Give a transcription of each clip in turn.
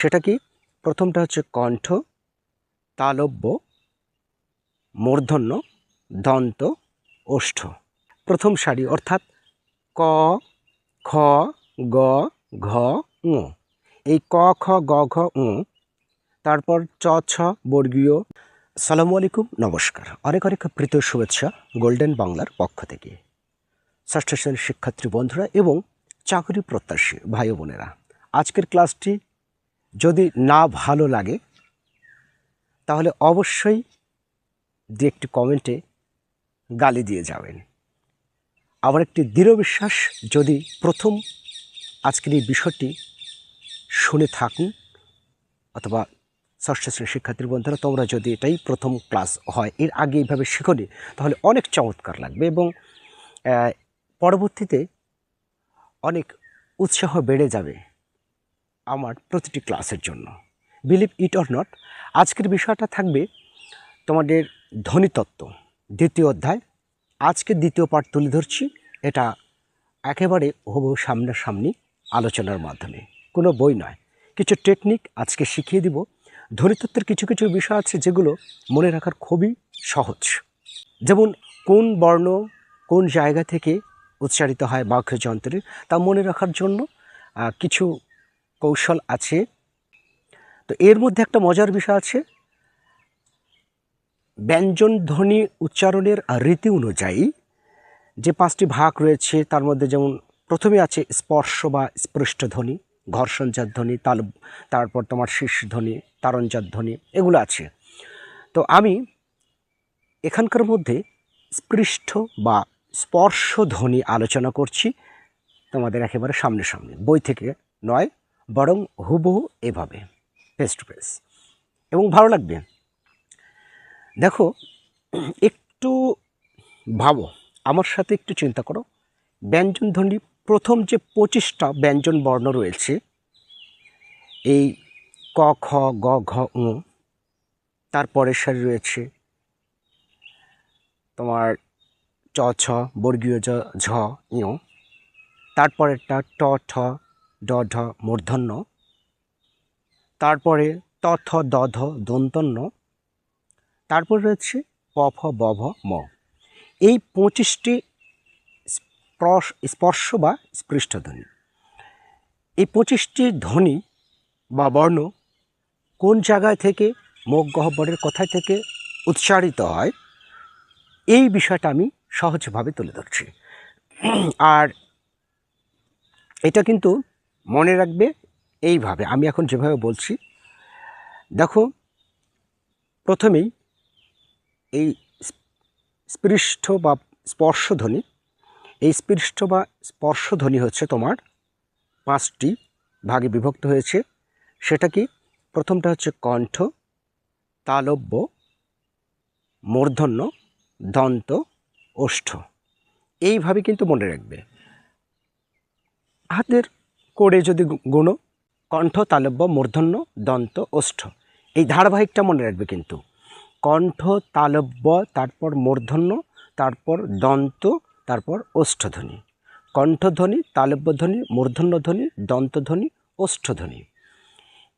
সেটা কি? প্রথমটা হচ্ছে কণ্ঠ, তালব্য, মূর্ধন্য, দন্ত, ওষ্ঠ। প্রথম সারি অর্থাৎ ক, খ, গ, ঘ, ঙ। এই ক, খ, গ, ঘ, ঙ, তারপর চ, ছ বর্গীয়। আসসালামু আলাইকুম, নমস্কার। অনেক অনেক প্রীত শুভেচ্ছা গোল্ডেন বাংলার পক্ষ থেকে ষষ্ঠ শ্রেণীর শিক্ষার্থী বন্ধুরা এবং চাকরি প্রত্যাশী ভাই বোনেরা। আজকের ক্লাসটি যদি না ভালো লাগে তাহলে অবশ্যই দু একটি কমেন্টে গালি দিয়ে যাবেন। আমার একটি দৃঢ় বিশ্বাস, যদি প্রথম আজকের এই বিষয়টি শুনে থাকুন অথবা ষষ্ঠ শ্রেণীর শিক্ষার্থী বন্ধুরা তোমরা যদি এটাই প্রথম ক্লাস হয়, এর আগে এইভাবে শিখনি, তাহলে অনেক চমৎকার লাগবে এবং পরবর্তীতে অনেক উৎসাহ বেড়ে যাবে আমার প্রতিটি ক্লাসের জন্য। বিলিভ ইট অর নট, আজকের বিষয়টা থাকবে তোমাদের ধ্বনিতত্ত্ব দ্বিতীয় অধ্যায়। আজকে দ্বিতীয় পাঠ তুলে ধরছি, এটা একেবারে হুবহু সামনাসামনি আলোচনার মাধ্যমে, কোনো বই নয়। কিছু টেকনিক আজকে শিখিয়ে দিব। ধ্বনিতত্ত্বের কিছু কিছু বিষয় আছে যেগুলো মনে রাখার খুবই সহজ, যেমন কোন বর্ণ কোন জায়গা থেকে উচ্চারিত হয় বাক্যযন্ত্রে, তা মনে রাখার জন্য কিছু কৌশল আছে। তো এর মধ্যে একটা মজার বিষয় আছে, ব্যঞ্জন ধ্বনি উচ্চারণের রীতি অনুযায়ী যে পাঁচটি ভাগ রয়েছে তার মধ্যে যেমন প্রথমে আছে স্পর্শ বা স্পৃষ্ট ধ্বনি, ঘর্ষণজাত ধ্বনি, তারপর তোমার শীর্ষ ধ্বনি, তারণজাত ধ্বনি, এগুলো আছে। তো আমি এখানকার মধ্যে স্পৃষ্ট বা স্পর্শ ধ্বনি আলোচনা করছি তোমাদের একেবারে সামনে, বই থেকে নয়, বরং হুবহু এভাবে ফেস টু ফেস, এবং ভালো লাগবে। দেখো, একটু ভাবো, আমার সাথে একটু চিন্তা করো। ব্যঞ্জন ধ্বনি প্রথম যে 25টা ব্যঞ্জন বর্ণ রয়েছে, এই ক, খ, গ, ঘ, ঙ, তারপরের সারি রয়েছে তোমার চ, ছ বর্গীয় জ, ঝ, ঞ, তারপরেরটা ট, ঠ, ড, ঢ মূর্ধন্য, তারপরে ত, থ, দ, ধ দন্তন্য, তারপর রয়েছে প, ফ, ব, ভ, ম। এই 25টি স্পর্শ বা স্পৃষ্ট ধ্বনি। এই 25টি ধ্বনি বা বর্ণ কোন জায়গায় থেকে, মুখ গহ্বরের কোথায় থেকে উচ্চারিত হয়, এই বিষয়টা আমি সহজভাবে তুলে ধরছি। আর এটা কিন্তু মনে রাখবে এইভাবে, আমি এখন যেভাবে বলছি। দেখো, প্রথমেই এই স্পৃষ্ট বা স্পর্শধ্বনি, এই স্পৃষ্ট বা স্পর্শধ্বনি হচ্ছে তোমার 5টি ভাগে বিভক্ত হয়েছে। সেটা কি? প্রথমটা হচ্ছে কণ্ঠ, তালব্য, মূর্ধন্য, দন্ত, ওষ্ঠ। এইভাবে কিন্তু মনে রাখবে। হাতের করে যদি গুণো, কণ্ঠ, তালব্য, মূর্ধন্য, দন্ত, ওষ্ঠ, এই ধারাবাহিকটা মনে রাখবে কিন্তু। কণ্ঠ, তালব্য, তারপর মূর্ধন্য, তারপর দন্ত, তারপর ওষ্ঠধ্বনি। কণ্ঠধ্বনি, তালব্যধ্বনি, মূর্ধন্যধ্বনি, দন্তধ্বনি, ওষ্ঠধ্বনি,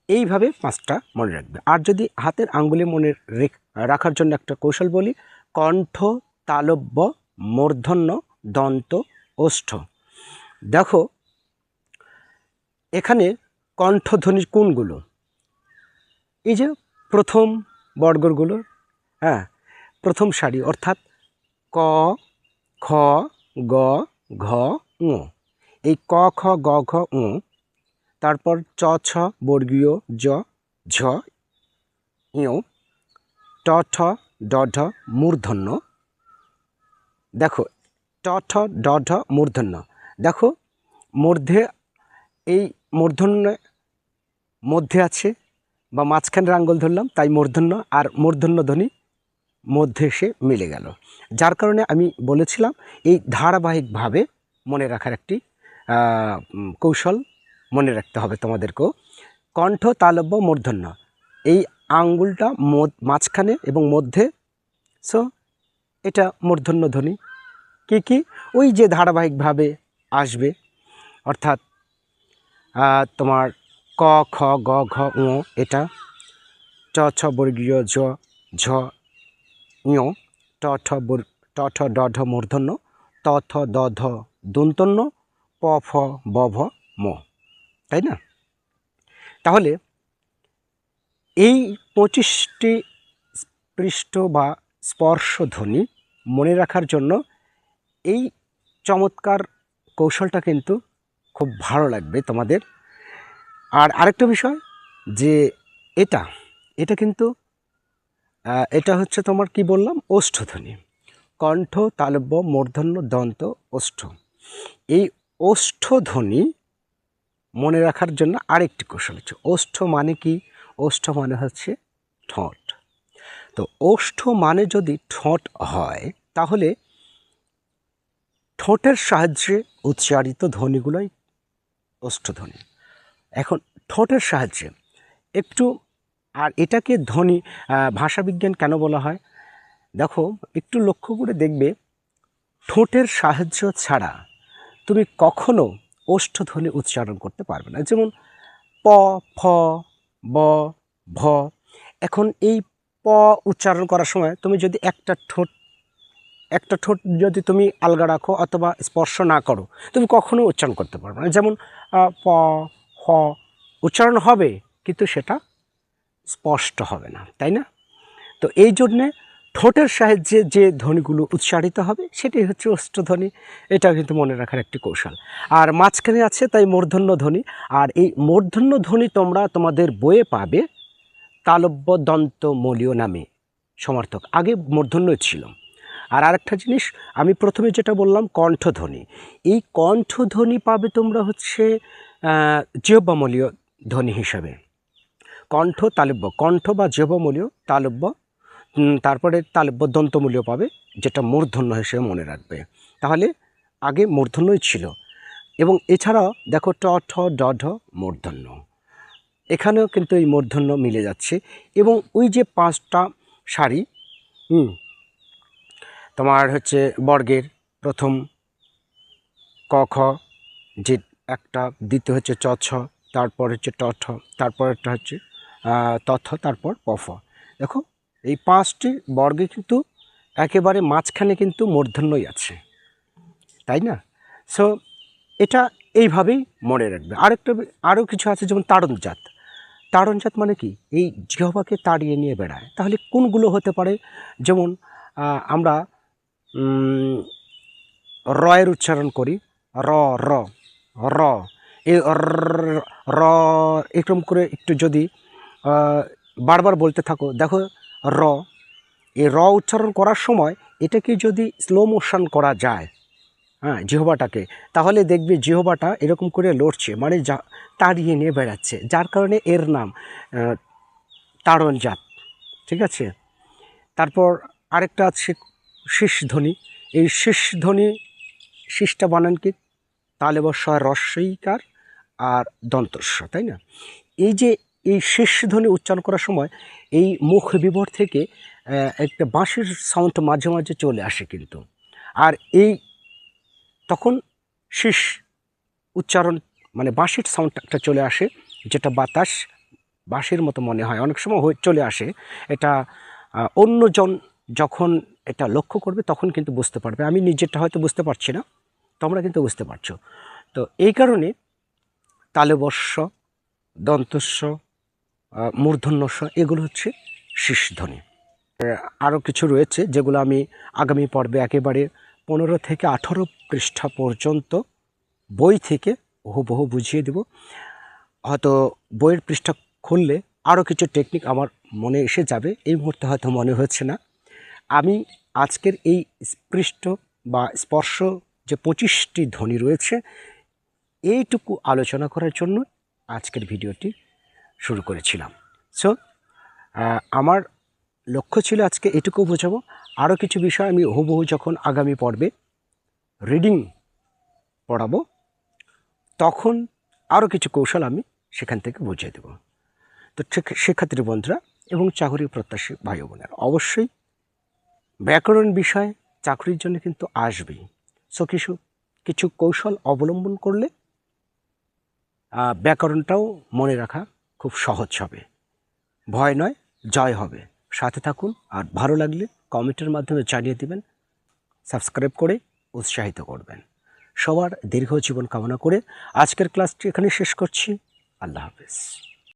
এইভাবে 5টা মনে রাখবে। আর যদি হাতের আঙ্গুলে মনে রাখার জন্য একটা কৌশল বলি, কণ্ঠ, তালব্য, মূর্ধন্য, দন্ত, ওষ্ঠ। দেখো, এখানে কণ্ঠধ্বনির কোনগুলো? এই যে প্রথম বর্গগুলো, হ্যাঁ, প্রথম সারি অর্থাৎ ক, খ, গ, ঘ, ঙ। এই ক, খ, গ, ঘ, ঙ, তারপর চ, ছ বর্গীয় জ, ঝ, ঞ, ট, ঠ, ড, ঢ মূর্ধন্য। দেখো, ট, ঠ, ড, ঢ মূর্ধন্য। দেখো, মধ্যে এই মূর্ধন্য মধ্যে আছে বা মাঝখানের আঙ্গুল ধরলাম, তাই মূর্ধন্য, আর মূর্ধন্য ধ্বনি মধ্যে এসে মিলে গেল। যার কারণে আমি বলেছিলাম এই ধারাবাহিকভাবে মনে রাখার একটি কৌশল মনে রাখতে হবে তোমাদেরকেও। কণ্ঠ, তালব্য, মূর্ধন্য, এই আঙ্গুলটা মাঝখানে এবং মধ্যে, সো এটা মূর্ধন্য ধ্বনি। কি ওই যে ধারাবাহিকভাবে আসবে, অর্থাৎ তোমার ক, ক খ গ ঘ ঙ এটা, চ ছ বর্গীয় জ ঝ ঞ, ট ঠ ড ঢ মূর্ধন্য, ত থ দ ধ দন্তন্য, প ফ ব ভ ম, তাই না? তাহলে এই 25টি পৃষ্ঠ বা স্পর্শধ্বনি মনে রাখার জন্য এই চমৎকার কৌশলটা কিন্তু খুব ভালো লাগবে তোমাদের। আর আরেকটা বিষয় যে এটা কিন্তু এটা হচ্ছে তোমার কি বললাম, ওষ্ঠধ্বনি, কণ্ঠ, তালব্য, মূর্ধন্য, দন্ত, ওষ্ঠ। এই ওষ্ঠধ্বনি মনে রাখার জন্য আরেকটি কৌশল হচ্ছে, ওষ্ঠ মানে কি? ওষ্ঠ মানে হচ্ছে ঠোঁট। তো ওষ্ঠ মানে যদি ঠোঁট হয় তাহলে ঠোঁটের সাহায্যে উচ্চারিত ধ্বনিগুলোই ওষ্ঠধ্বনি। এখন ঠোঁটের সাহায্যে একটু, আর এটাকে ধ্বনি ভাষাবিজ্ঞান কেন বলা হয় দেখো, একটু লক্ষ্য করে দেখবে, ঠোঁটের সাহায্য ছাড়া তুমি কখনো ওষ্ঠধ্বনি উচ্চারণ করতে পারবে না। যেমন প, ফ, ব, ভ। এখন এই প উচ্চারণ করার সময় তুমি যদি একটা ঠোঁট যদি তুমি আলগা রাখো অথবা স্পর্শ না করো, তুমি কখনো উচ্চারণ করতে পারবে না। যেমন প, হ উচ্চারণ হবে কিন্তু সেটা স্পষ্ট হবে না, তাই না? তো এই জন্যে ঠোঁটের সাহায্যে যে ধ্বনিগুলো উচ্চারিত হবে সেটাই হচ্ছে ওষ্ঠধ্বনি। এটা কিন্তু মনে রাখার একটি কৌশল। আর মাঝখানে আছে তাই মূর্ধন্য ধ্বনি। আর এই মূর্ধন্য ধ্বনি তোমরা তোমাদের বইয়ে পাবে তালব্য দন্ত মলীয় নামে সমার্থক, আগে মূর্ধন্য ছিল। আর আরেকটা জিনিস আমি প্রথমে যেটা বললাম কণ্ঠধ্বনি, এই কণ্ঠধ্বনি পাবে তোমরা হচ্ছে জিহ্বামলীয় ধ্বনি হিসাবে। কণ্ঠ তালব্য, কণ্ঠ বা জিহ্বামলীয়, তালব্য, তারপরে তালব্য দন্তমূলীয় পাবে, যেটা মূর্ধন্য হিসেবে মনে রাখবে। তাহলে আগে মূর্ধন্যই ছিল। এবং এছাড়াও দেখো ট ঠ ড ঢ মূর্ধন্য, এখানেও কিন্তু এই মূর্ধন্য মিলে যাচ্ছে। এবং ওই যে 5টা সারি তোমার হচ্ছে বর্গের, প্রথম ক খ, যে একটা, দ্বিতীয় হচ্ছে চ ছ, তারপর হচ্ছে ট ঠ, তারপরটা হচ্ছে ত থ, তারপর প ফ। দেখো এই 5টি বর্গে কিন্তু একেবারে মাঝখানে কিন্তু মূর্ধন্যই আছে, তাই না? সো এটা এইভাবেই মনে রাখবে। আরও কিছু আছে, যেমন তাড়নজাত। তাড়নজাত মানে কি? এই জিহ্বাকে তাড়িয়ে নিয়ে বেড়ায়। তাহলে কোনগুলো হতে পারে? যেমন আমরা রয়ের উচ্চারণ করি, র র র, এই র এরকম করে একটু যদি বারবার বলতে থাকো, দেখো র, এই র উচ্চারণ করার সময় এটাকে যদি স্লো মোশন করা যায়, হ্যাঁ, জিহ্বাটাকে, তাহলে দেখবে জিহ্বাটা এরকম করে লড়ছে, মানে তাড়িয়ে নিয়ে বেড়াচ্ছে, যার কারণে এর নাম তাড়নজাত। ঠিক আছে? তারপর আরেকটা আছে শীষ ধ্বনি। এই শীষ ধ্বনি, শীষটা বানান কি? তালে বস্য রস্বইকার আর দন্তস্ব, তাই না? এই যে এই শীষ ধ্বনি উচ্চারণ করার সময় এই মুখ বিবর থেকে একটা বাঁশির সাউন্ড মাঝে মাঝে চলে আসে কিন্তু। আর এই তখন শীষ উচ্চারণ মানে বাঁশির সাউন্ড একটা চলে আসে, যেটা বাঁশির মতো মনে হয়, অনেক সময় চলে আসে। এটা অন্যজন যখন এটা লক্ষ্য করবে তখন কিন্তু বুঝতে পারবে। আমি নিজেরটা হয়তো বুঝতে পারছি না, তোমরা কিন্তু বুঝতে পারছো। তো এই কারণে তালবস্য, দন্তস্ব, মূর্ধন্যস্ব এগুলো হচ্ছে শীষধ্বনি। আরও কিছু রয়েছে যেগুলো আমি আগামী পর্বে একেবারে 15 থেকে 18 পৃষ্ঠা পর্যন্ত বই থেকে হুবহু বুঝিয়ে দেব। হয়তো বইয়ের পৃষ্ঠা খুললে আরও কিছু টেকনিক আমার মনে এসে যাবে, এই মুহূর্তে হয়তো মনে হচ্ছে না। আমি আজকের এই পৃষ্ঠ বা স্পর্শ যে 25টি ধ্বনি রয়েছে এইটুকু আলোচনা করার জন্য আজকের ভিডিওটি শুরু করেছিলাম। সো আমার লক্ষ্য ছিল আজকে এটুকু বোঝাবো। আরও কিছু বিষয় আমি হুবহু যখন আগামী পর্বে রিডিং পড়াবো তখন আরও কিছু কৌশল আমি সেখান থেকে বুঝিয়ে দেব। তো শিক্ষার্থী বন্ধুরা এবং চাকরি প্রত্যাশী ভাই বোনেরা, অবশ্যই ব্যাকরণ বিষয় চাকরির জন্য কিন্তু আসবেই। সো কিছু কৌশল অবলম্বন করলে ব্যাকরণটাও মনে রাখা খুব সহজ হবে। ভয় নয়, জয় হবে। সাথে থাকুন, আর ভালো লাগলে কমেন্টের মাধ্যমে জানিয়ে দেবেন, সাবস্ক্রাইব করে উৎসাহিত করবেন। সবার দীর্ঘ জীবন কামনা করে আজকের ক্লাসটি এখানে শেষ করছি। আল্লাহ হাফেজ।